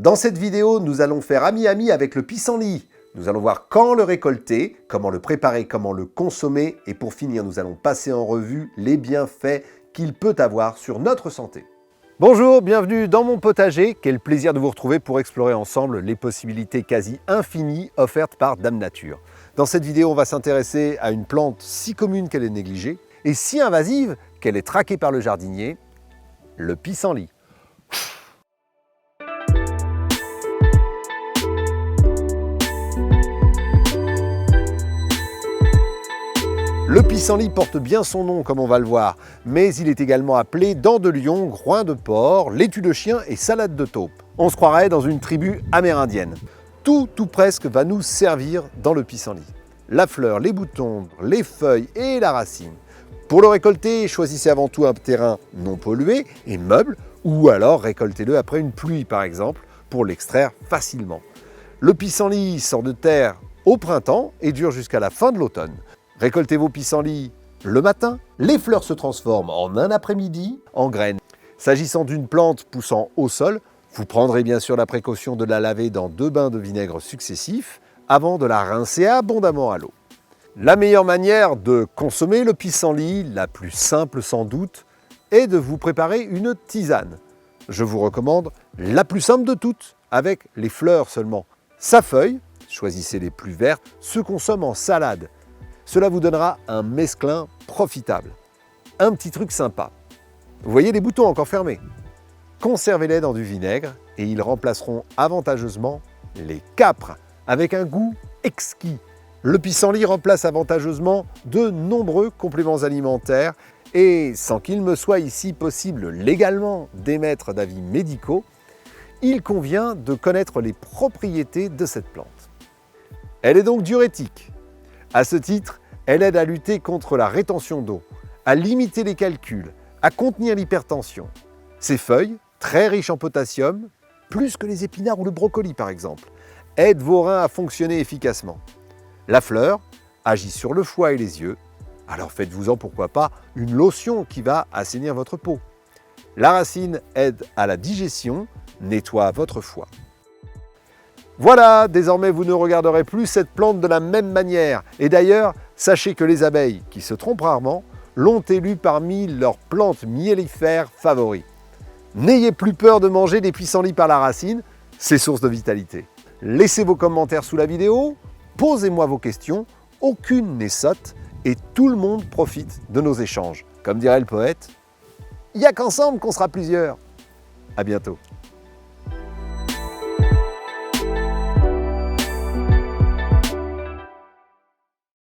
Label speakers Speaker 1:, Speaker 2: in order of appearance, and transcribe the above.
Speaker 1: Dans cette vidéo, nous allons faire ami-ami avec le pissenlit. Nous allons voir quand le récolter, comment le préparer, comment le consommer et pour finir, nous allons passer en revue les bienfaits qu'il peut avoir sur notre santé. Bonjour, bienvenue dans mon potager. Quel plaisir de vous retrouver pour explorer ensemble les possibilités quasi infinies offertes par Dame Nature. Dans cette vidéo, on va s'intéresser à une plante si commune qu'elle est négligée et si invasive qu'elle est traquée par le jardinier, le pissenlit. Le pissenlit porte bien son nom, comme on va le voir, mais il est également appelé dent de lion, groin de porc, laitue de chien et salade de taupe. On se croirait dans une tribu amérindienne. Tout presque va nous servir dans le pissenlit. La fleur, les boutons, les feuilles et la racine. Pour le récolter, choisissez avant tout un terrain non pollué et meuble, ou alors récoltez-le après une pluie par exemple, pour l'extraire facilement. Le pissenlit sort de terre au printemps et dure jusqu'à la fin de l'automne. Récoltez vos pissenlits le matin, les fleurs se transforment en un après-midi en graines. S'agissant d'une plante poussant au sol, vous prendrez bien sûr la précaution de la laver dans 2 bains de vinaigre successifs avant de la rincer abondamment à l'eau. La meilleure manière de consommer le pissenlit, la plus simple sans doute, est de vous préparer une tisane. Je vous recommande la plus simple de toutes, avec les fleurs seulement. Sa feuille, choisissez les plus vertes, se consomme en salade. Cela vous donnera un mesclin profitable. Un petit truc sympa. Vous voyez les boutons encore fermés? Conservez-les dans du vinaigre et ils remplaceront avantageusement les câpres avec un goût exquis. Le pissenlit remplace avantageusement de nombreux compléments alimentaires et sans qu'il me soit ici possible légalement d'émettre d'avis médicaux, il convient de connaître les propriétés de cette plante. Elle est donc diurétique. À ce titre, elle aide à lutter contre la rétention d'eau, à limiter les calculs, à contenir l'hypertension. Ses feuilles, très riches en potassium, plus que les épinards ou le brocoli par exemple, aident vos reins à fonctionner efficacement. La fleur agit sur le foie et les yeux, alors faites-vous-en pourquoi pas une lotion qui va assainir votre peau. La racine aide à la digestion, nettoie votre foie. Voilà, désormais vous ne regarderez plus cette plante de la même manière. Et d'ailleurs, sachez que les abeilles, qui se trompent rarement, l'ont élue parmi leurs plantes mellifères favoris. N'ayez plus peur de manger des pissenlits par la racine, c'est source de vitalité. Laissez vos commentaires sous la vidéo, posez-moi vos questions, aucune n'est sotte et tout le monde profite de nos échanges. Comme dirait le poète, il n'y a qu'ensemble qu'on sera plusieurs. À bientôt.